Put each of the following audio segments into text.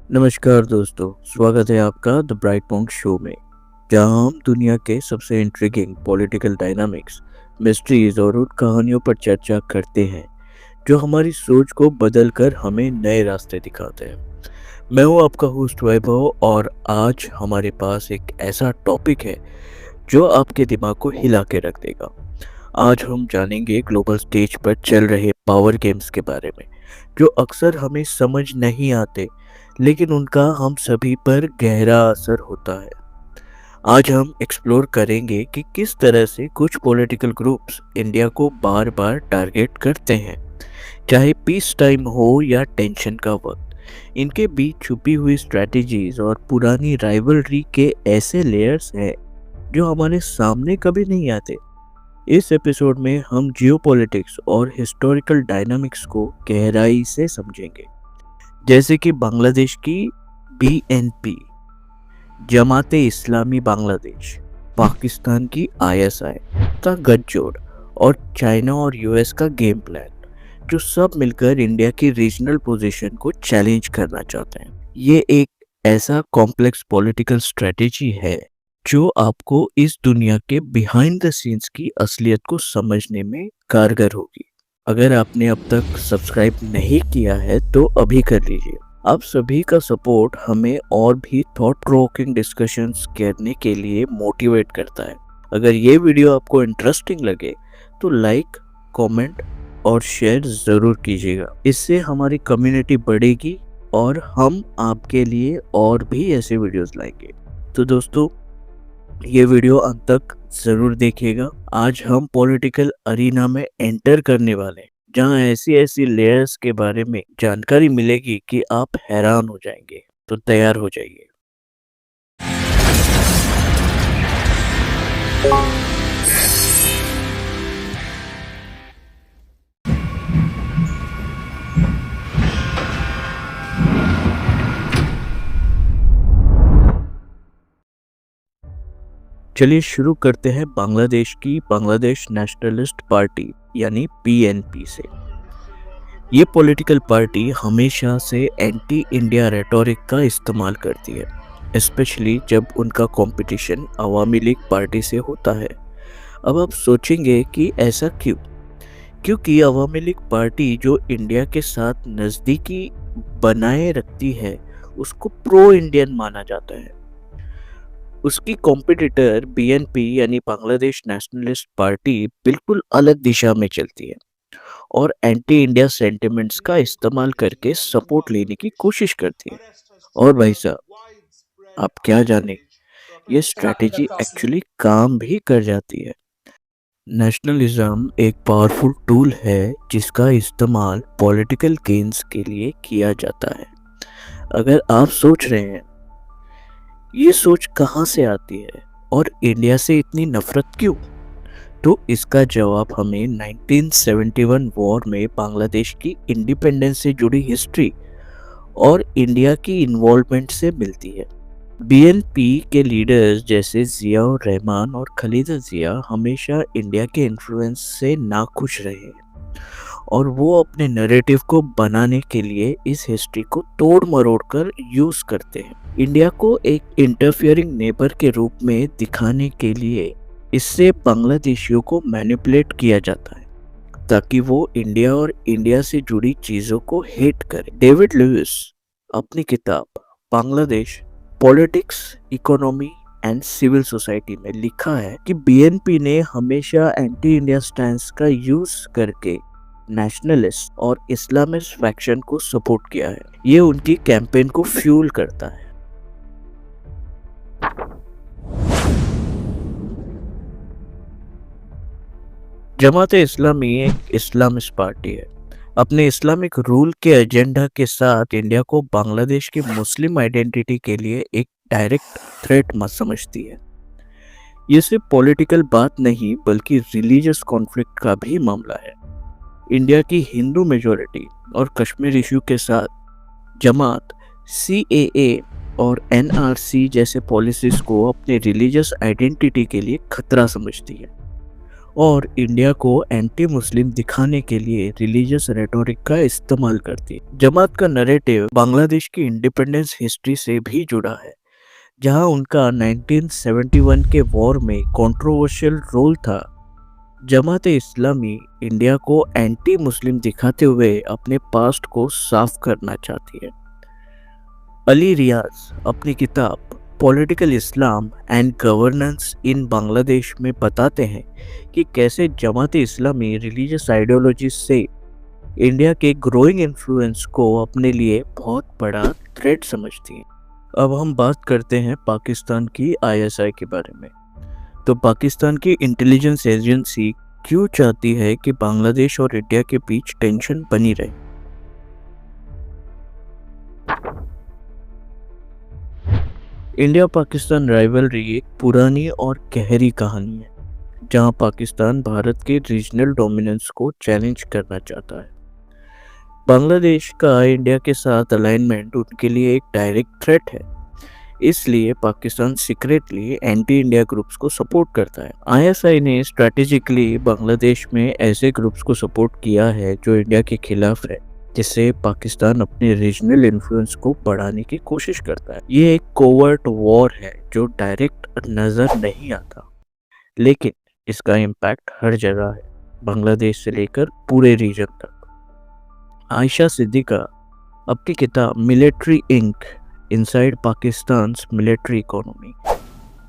नमस्कार दोस्तों, स्वागत है आपका द ब्राइट पॉइंट शो में, जहां हम दुनिया के सबसे इंट्रिगिंग पॉलिटिकल डायनामिक्स, मिस्ट्रीज और उन कहानियों पर चर्चा करते हैं जो हमारी सोच को बदल कर हमें नए रास्ते दिखाते हैं। मैं हूं आपका होस्ट वैभव और आज हमारे पास एक ऐसा टॉपिक है जो आपके दिमाग को हिला के रख देगा। आज हम जानेंगे ग्लोबल स्टेज पर चल रहे पावर गेम्स के बारे में, जो अक्सर हमें समझ नहीं आते, लेकिन उनका हम सभी पर गहरा असर होता है। आज हम एक्सप्लोर करेंगे कि किस तरह से कुछ पॉलिटिकल ग्रुप्स इंडिया को बार बार टारगेट करते हैं, चाहे पीस टाइम हो या टेंशन का वक्त। इनके बीच छुपी हुई स्ट्रेटजीज और पुरानी राइवलरी के ऐसे लेयर्स हैं जो हमारे सामने कभी नहीं आते। इस एपिसोड में हम जियोपॉलिटिक्स और हिस्टोरिकल डायनामिक्स को गहराई से समझेंगे, जैसे कि बांग्लादेश की बीएनपी, जमाते इस्लामी बांग्लादेश, पाकिस्तान की आईएसआई का गठजोड़ और चाइना और यूएस का गेम प्लान, जो सब मिलकर इंडिया की रीजनल पोजीशन को चैलेंज करना चाहते हैं। ये एक ऐसा कॉम्प्लेक्स पॉलिटिकल स्ट्रेटेजी है जो आपको इस दुनिया के बिहाइंड द सीन्स की असलियत को समझने में कारगर होगी। अगर आपने अब तक सब्सक्राइब नहीं किया है तो अभी कर लीजिए। आप सभी का सपोर्ट हमें और भी थॉट प्रोवोकिंग डिस्कशंस करने के लिए मोटिवेट करता है। अगर ये वीडियो आपको इंटरेस्टिंग लगे तो लाइक, कमेंट और शेयर ज़रूर कीजिएगा। इससे हमारी कम्युनिटी बढ़ेगी और हम आपके लिए और भी ऐसे वीडियोस लाएंगे। तो दोस्तों, ये वीडियो अंत तक ज़रूर देखिएगा। आज हम पॉलिटिकल अरीना में एंटर करने वाले हैं, जहां ऐसी ऐसी लेयर्स के बारे में जानकारी मिलेगी कि आप हैरान हो जाएंगे। तो तैयार हो जाइए। चलिए शुरू करते हैं बांग्लादेश की बांग्लादेश नेशनलिस्ट पार्टी यानी बीएनपी से। ये पॉलिटिकल पार्टी हमेशा से एंटी इंडिया रेटोरिक का इस्तेमाल करती है, स्पेशली जब उनका कंपटीशन अवामी लीग पार्टी से होता है। अब आप सोचेंगे कि ऐसा क्यों? क्योंकि अवामी लीग पार्टी जो इंडिया के साथ नज़दीकी बनाए रखती है, उसको प्रो इंडियन माना जाता है। उसकी कॉम्पिटिटर बीएनपी यानी बांग्लादेश नेशनलिस्ट पार्टी बिल्कुल अलग दिशा में चलती है और एंटी इंडिया सेंटिमेंट्स का इस्तेमाल करके सपोर्ट लेने की कोशिश करती है। और भाई साहब, आप क्या जाने, ये स्ट्रैटेजी एक्चुअली काम भी कर जाती है। नेशनलिज्म एक पावरफुल टूल है जिसका इस्तेमाल पॉलिटिकल गेन्स के लिए किया जाता है। अगर आप सोच रहे हैं ये सोच कहाँ से आती है और इंडिया से इतनी नफरत क्यों, तो इसका जवाब हमें 1971 वॉर में बांग्लादेश की इंडिपेंडेंस से जुड़ी हिस्ट्री और इंडिया की इन्वॉल्वमेंट से मिलती है। बीएनपी के लीडर्स जैसे जियाउर रहमान और खालिदा जिया हमेशा इंडिया के इन्फ्लुएंस से नाखुश रहे हैं और वो अपने नैरेटिव को बनाने के लिए इस हिस्ट्री को तोड़ मरोड़ कर यूज करते हैं। इंडिया को एक इंटरफियरिंग नेबर के रूप में दिखाने के लिए इससे बांग्लादेशियों को मैनिपुलेट किया जाता है ताकि वो इंडिया और इंडिया से जुड़ी चीजों को हेट करें। डेविड लुइस अपनी किताब Bangladesh politics, economy and civil society में लिखा है कि बीएनपी ने हमेशा एंटी इंडिया स्टैंस का यूज करके नेशनलिस्ट और इस्लामिस्ट फैक्शन को सपोर्ट किया है। ये उनकी कैंपेन को फ्यूल करता है। जमाते इस्लामी एक इस्लामिस्ट पार्टी है। अपने इस्लामिक रूल के एजेंडा के साथ इंडिया को बांग्लादेश की मुस्लिम आइडेंटिटी के लिए एक डायरेक्ट थ्रेट मत समझती है। ये सिर्फ पॉलिटिकल बात नहीं बल्कि रिलीजियस कॉन्फ्लिक्ट का भी मामला है। इंडिया की हिंदू मेजॉरिटी और कश्मीर इशू के साथ जमात सीएए और एनआरसी जैसे पॉलिसीज को अपने रिलीजियस आइडेंटिटी के लिए खतरा समझती है और इंडिया को एंटी मुस्लिम दिखाने के लिए रिलीजियस रेटोरिक का इस्तेमाल करती है। जमात का नैरेटिव बांग्लादेश की इंडिपेंडेंस हिस्ट्री से भी जुड़ा है, जहां उनका 1971 के वॉर में कंट्रोवर्शियल रोल था। जमात इस्लामी इंडिया को एंटी मुस्लिम दिखाते हुए अपने पास्ट को साफ करना चाहती है। अली रियाज अपनी किताब पॉलिटिकल इस्लाम एंड गवर्नेंस इन बांग्लादेश में बताते हैं कि कैसे जमात इस्लामी रिलीजियस आइडियोलॉजी से इंडिया के ग्रोइंग इन्फ्लुएंस को अपने लिए बहुत बड़ा थ्रेट समझती है। अब हम बात करते हैं पाकिस्तान की आईएसआई के बारे में। तो पाकिस्तान की इंटेलिजेंस एजेंसी क्यों चाहती है कि बांग्लादेश और इंडिया के बीच टेंशन बनी रहे? इंडिया पाकिस्तान राइवलरी एक पुरानी और गहरी कहानी है, जहां पाकिस्तान भारत के रीजनल डोमिनेंस को चैलेंज करना चाहता है। बांग्लादेश का इंडिया के साथ अलाइनमेंट उनके लिए एक डायरेक्ट थ्रेट है, इसलिए Pakistan secretly anti India groups को सपोर्ट करता है। आईएसआई ने स्ट्रैटेजिकली बांग्लादेश में ऐसे ग्रुप्स को सपोर्ट किया है जो इंडिया के खिलाफ है, जिससे पाकिस्तान अपने रीजनल इन्फ्लुएंस को बढ़ाने की कोशिश करता है। ये एक कोवर्ट वॉर है जो डायरेक्ट नजर नहीं आता, लेकिन इसका इम्पैक्ट हर जगह है, बांग्लादेश से लेकर पूरे रीजन तक। आयशा सिद्दीका अपनी किताब military inc inside Pakistan military economy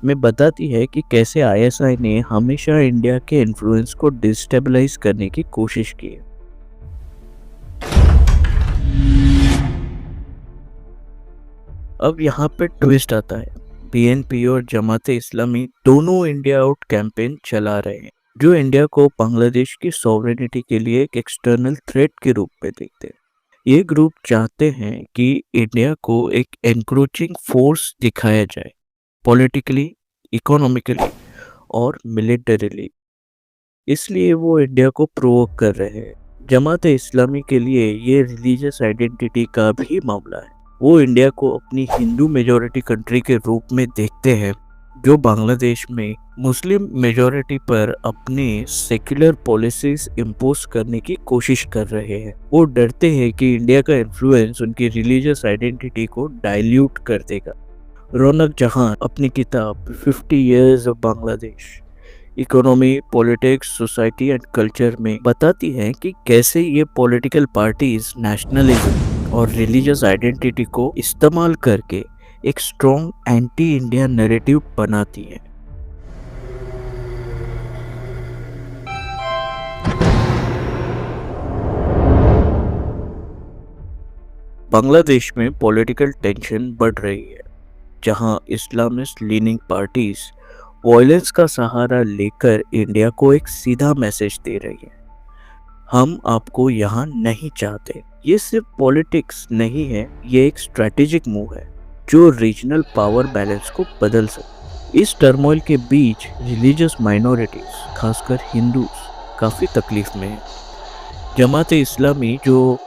में बताती है कि कैसे आईएसआई ने हमेशा इंडिया के इन्फ्लुएंस को डिस्टेबलाइज करने की कोशिश की है। अब यहाँ पे ट्विस्ट आता है। बीएनपी और जमात इस्लामी दोनों इंडिया आउट कैंपेन चला रहे हैं, जो इंडिया को बांग्लादेश की सॉवरेनिटी के लिए एक एक्सटर्नल थ्रेट के रूप में देखते हैं। ये ग्रुप चाहते हैं कि इंडिया को एक एनक्रोचिंग फोर्स दिखाया जाए, पॉलिटिकली, इकोनॉमिकली और मिलिटरीली। इसलिए वो इंडिया को प्रोवोक कर रहे हैं। जमात इस्लामी के लिए ये रिलीजियस आइडेंटिटी का भी मामला है। वो इंडिया को अपनी हिंदू मेजॉरिटी कंट्री के रूप में देखते हैं, जो बांग्लादेश में मुस्लिम मेजॉरिटी पर अपने सेक्युलर पॉलिसीज इम्पोज करने की कोशिश कर रहे हैं। वो डरते हैं कि इंडिया का इन्फ्लुएंस उनकी रिलीजियस आइडेंटिटी को डाइल्यूट कर देगा। रौनक जहां अपनी किताब 50 Years of Bangladesh economy, politics, society and culture में बताती है कि कैसे ये पॉलिटिकल पार्टीज नेशनलिज्म और रिलीजियस आइडेंटिटी को इस्तेमाल करके एक स्ट्रॉन्ग एंटी इंडिया नैरेटिव बनाती है। बांग्लादेश में पॉलिटिकल टेंशन बढ़ रही है, जहां इस्लामिस्ट लीनिंग पार्टीज वायलेंस का सहारा लेकर इंडिया को एक सीधा मैसेज दे रही है, हम आपको यहाँ नहीं चाहते। ये सिर्फ पॉलिटिक्स नहीं है, ये एक स्ट्रैटेजिक मूव है जो रीजनल पावर बैलेंस को बदल सकता। इस टर्मोइल के बीच रिलीजियस माइनॉरिटीज, खासकर हिंदूज, काफ़ी तकलीफ में है। जमात इस्लामी, जो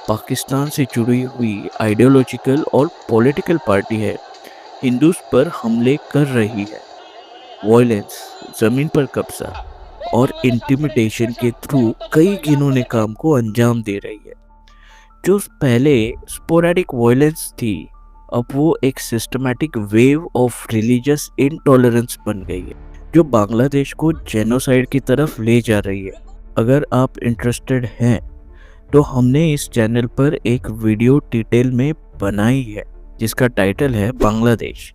पाकिस्तान से जुड़ी हुई आइडियोलॉजिकल और पॉलिटिकल पार्टी है, हिंदूज पर हमले कर रही है। वायलेंस, ज़मीन पर कब्जा और इंटिमिडेशन के थ्रू कई घिनौने काम को अंजाम दे रही है। जो पहले स्पोरेडिक वायलेंस थी, अब वो एक systematic wave of religious intolerance बन गई है, जो बांग्लादेश को जेनोसाइड की तरफ ले जा रही है। अगर आप इंटरेस्टेड हैं तो हमने इस चैनल पर एक वीडियो डिटेल में बनाई है, जिसका टाइटल है Bangladesh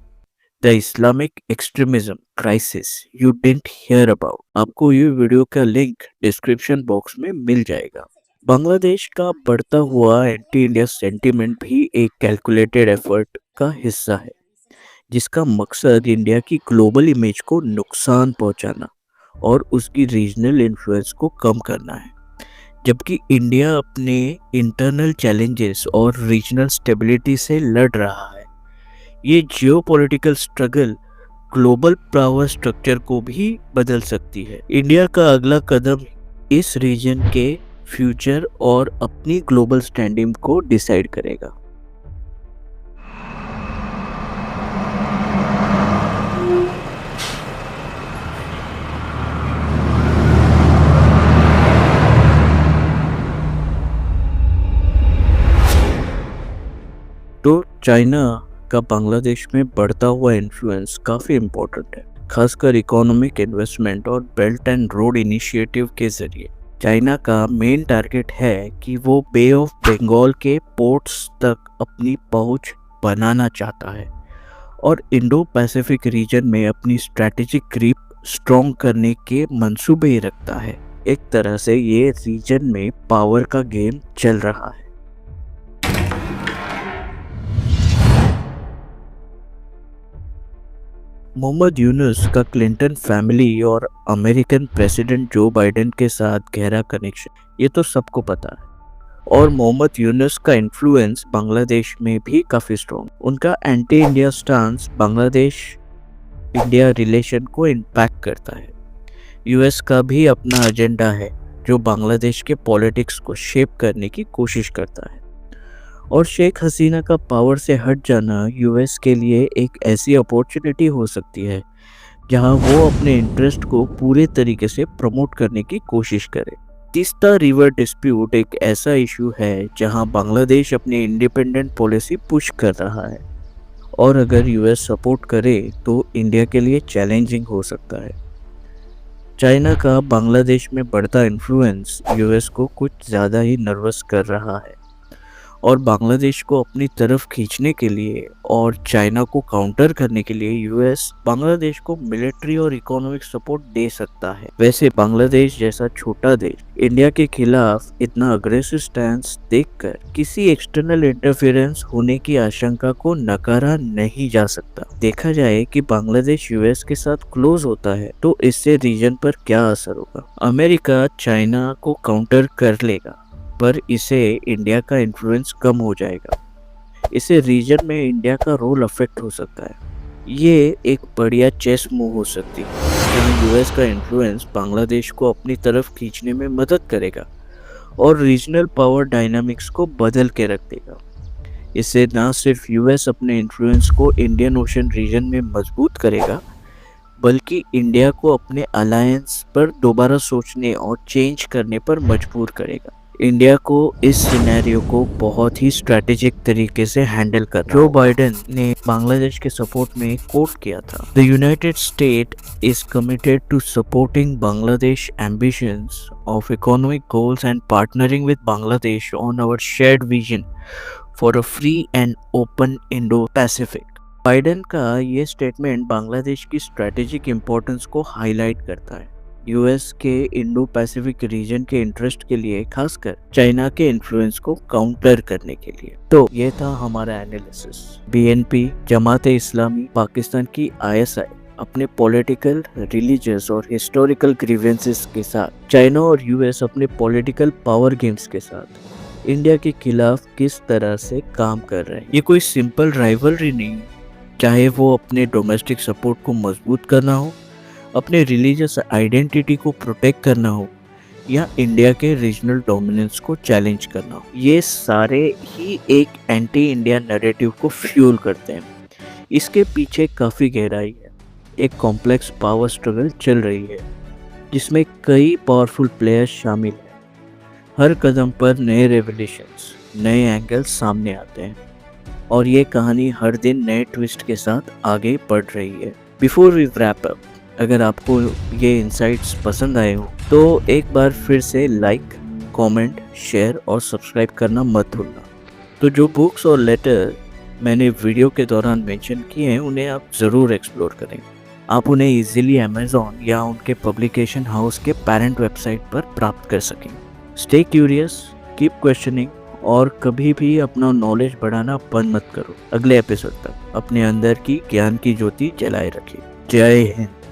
the Islamic extremism crisis you didn't here about. आपको ये वीडियो का लिंक डिस्क्रिप्शन बॉक्स में मिल जाएगा। बांग्लादेश का बढ़ता हुआ एंटी इंडिया सेंटीमेंट भी एक कैलकुलेटेड एफर्ट का हिस्सा है, जिसका मकसद इंडिया की ग्लोबल इमेज को नुकसान पहुंचाना और उसकी रीजनल इन्फ्लुएंस को कम करना है। जबकि इंडिया अपने इंटरनल चैलेंजेस और रीजनल स्टेबिलिटी से लड़ रहा है, ये geopolitical struggle global power structure को भी बदल सकती है। इंडिया का अगला कदम इस रीजन के फ्यूचर और अपनी ग्लोबल स्टैंडिंग को डिसाइड करेगा। चाइना का बांग्लादेश में बढ़ता हुआ इन्फ्लुएंस काफ़ी इम्पोर्टेंट है, खासकर इकोनॉमिक इन्वेस्टमेंट और बेल्ट एंड रोड इनिशिएटिव के जरिए। चाइना का मेन टारगेट है कि वो बे ऑफ बंगाल के पोर्ट्स तक अपनी पहुंच बनाना चाहता है और इंडो पैसिफिक रीजन में अपनी स्ट्रैटेजिक ग्रिप स्ट्रॉन्ग करने के मंसूबे रखता है। एक तरह से ये रीजन में पावर का गेम चल रहा है। मोहम्मद यूनुस का क्लिंटन फैमिली और अमेरिकन प्रेसिडेंट जो बाइडेन के साथ गहरा कनेक्शन, ये तो सबको पता है। और मोहम्मद यूनुस का इन्फ्लुएंस बांग्लादेश में भी काफ़ी स्ट्रॉन्ग। उनका anti India stance Bangladesh India relation को इम्पैक्ट करता है। यूएस का भी अपना एजेंडा है जो बांग्लादेश के पॉलिटिक्स को शेप करने की कोशिश करता है। और शेख हसीना का पावर से हट जाना यूएस के लिए एक ऐसी अपॉर्चुनिटी हो सकती है जहां वो अपने इंटरेस्ट को पूरे तरीके से प्रमोट करने की कोशिश करे। तीस्ता रिवर डिस्प्यूट एक ऐसा इशू है जहां बांग्लादेश अपनी इंडिपेंडेंट पॉलिसी पुश कर रहा है और अगर यूएस सपोर्ट करे तो इंडिया के लिए चैलेंजिंग हो सकता है। चाइना का बांग्लादेश में बढ़ता इन्फ्लुएंस यूएस को कुछ ज़्यादा ही नर्वस कर रहा है और बांग्लादेश को अपनी तरफ खींचने के लिए और चाइना को काउंटर करने के लिए यूएस बांग्लादेश को मिलिट्री और इकोनॉमिक सपोर्ट दे सकता है। वैसे बांग्लादेश जैसा छोटा देश इंडिया के खिलाफ इतना अग्रेसिव स्टैंस देखकर किसी एक्सटर्नल इंटरफेरेंस होने की आशंका को नकारा नहीं जा सकता। देखा जाए कि बांग्लादेश यूएस के साथ क्लोज होता है तो इससे रीजन पर क्या असर होगा। अमेरिका चाइना को काउंटर कर लेगा पर इसे इंडिया का इन्फ्लुएंस कम हो जाएगा। इसे रीजन में इंडिया का रोल अफेक्ट हो सकता है। ये एक बढ़िया चेस मूव हो सकती है जहाँ यूएस का इन्फ्लुएंस बांग्लादेश को अपनी तरफ खींचने में मदद करेगा और रीजनल पावर डायनामिक्स को बदल के रख देगा। इससे न सिर्फ यूएस अपने इन्फ्लुएंस को इंडियन ओशन रीजन में मजबूत करेगा बल्कि इंडिया को अपने अलायंस पर दोबारा सोचने और चेंज करने पर मजबूर करेगा। इंडिया को इस सिनेरियो को बहुत ही स्ट्रैटेजिक तरीके से हैंडल कर जो बाइडेन ने बांग्लादेश के सपोर्ट में कोट किया था। The United State is committed to supporting Bangladesh ambitions of economic goals and partnering with Bangladesh on our shared vision for a free and open Indo Pacific. Biden का ये statement Bangladesh की strategic importance को highlight करता है, US के Indo Pacific region के interest के लिए, खासकर चाइना के इन्फ्लुएंस को काउंटर करने के लिए। तो ये था हमारा एनालिसिस। बीएनपी, जमाते इस्लामी, पाकिस्तान की आईएसआई अपने पॉलिटिकल, रिलीजियस और हिस्टोरिकल ग्रीवेंसेस के साथ, चाइना और यूएस अपने पॉलिटिकल पावर गेम्स के साथ इंडिया के खिलाफ किस तरह से काम कर रहे हैं। ये कोई सिंपल राइवलरी नहीं, चाहे वो अपने डोमेस्टिक सपोर्ट को मजबूत करना हो, अपने रिलीजियस आइडेंटिटी को प्रोटेक्ट करना हो या इंडिया के रीजनल डोमिनेंस को चैलेंज करना हो, ये सारे ही एक एंटी इंडिया नैरेटिव को फ्यूल करते हैं। इसके पीछे काफ़ी गहराई है। एक कॉम्प्लेक्स पावर स्ट्रगल चल रही है जिसमें कई पावरफुल प्लेयर्स शामिल हैं। हर कदम पर नए रेवोल्यूशंस, नए एंगल्स सामने आते हैं और ये कहानी हर दिन नए ट्विस्ट के साथ आगे बढ़ रही है। बिफोर वी रैप अप, अगर आपको ये इंसाइट्स पसंद आए हो तो एक बार फिर से लाइक, कमेंट, शेयर और सब्सक्राइब करना मत भूलना। तो जो बुक्स और लेटर मैंने वीडियो के दौरान मेंशन किए हैं उन्हें आप ज़रूर एक्सप्लोर करें। आप उन्हें इजीली अमेज़ॉन या उनके पब्लिकेशन हाउस के पेरेंट वेबसाइट पर प्राप्त कर सकें। स्टे क्यूरियस, कीप क्वेश्चनिंग और कभी भी अपना नॉलेज बढ़ाना बंद मत करो। अगले एपिसोड तक अपने अंदर की ज्ञान की ज्योति जलाए रखिए। जय हिंद।